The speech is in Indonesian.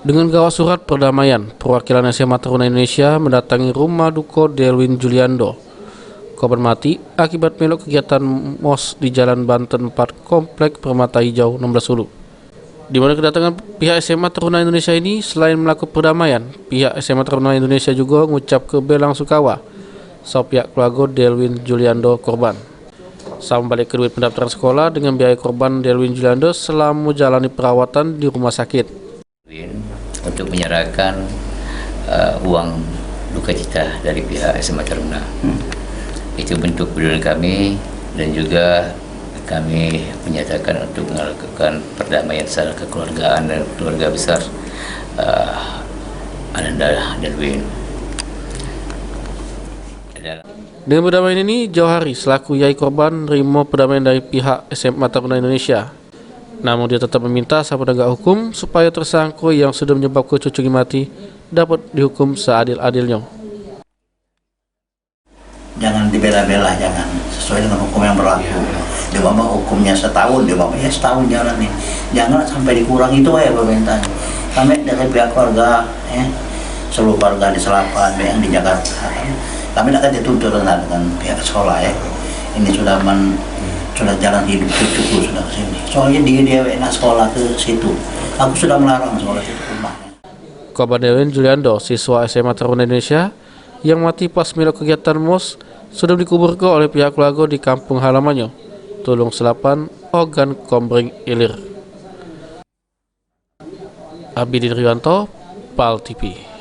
Dengan gawat surat perdamaian, perwakilan SMA Taruna Indonesia mendatangi rumah duka Delwin Juliando, korban mati akibat melok kegiatan MOS di Jalan Banten 4 Komplek Permata Hijau 16 Hulu. Di mana kedatangan pihak SMA Taruna Indonesia ini selain melakukan perdamaian, pihak SMA Taruna Indonesia juga mengucap kebelang sukawa sama pihak keluarga Delwin Juliando korban. Sama balik ke duit pendaftaran sekolah dengan biaya korban Delwin Juliando selama menjalani perawatan di rumah sakit. Untuk menyerahkan uang duka cita dari pihak SMA Taruna. Itu bentuk pedulian kami, dan juga kami menyatakan untuk melakukan perdamaian secara kekeluargaan dan keluarga besar Ananda Delwin. Dengan perdamaian ini, Jauhari selaku yai korban menerima perdamaian dari pihak SMA Taruna Indonesia. Namun dia tetap meminta sama penegak hukum supaya tersangka yang sudah menyebabkan cucunya mati dapat dihukum seadil-adilnya. Jangan dibela-bela, jangan sesuai dengan hukum yang berlaku. Dia mau hukumnya setahun, dia mau ya setahun jalan nih. Jangan sampai dikurang itu ya pemerintahnya. Kami dari pihak keluarga, seluruh keluarga di Selapan, yang di Jakarta, kami akan dituntut dengan pihak sekolah ya. Ini sudah jalan hidup cucuku sudah kesini. Soalnya dia enak sekolah ke situ. Aku sudah melarang sekolah itu rumahnya. Korban Delwin Juliando, siswa SMA Taruna Indonesia yang mati pas melok kegiatan MOS, sudah dikuburkan oleh pihak keluarga di kampung halamannya, Tulung Selapan, Ogan Kombring Ilir. Abidin Riwanto, PAL TV.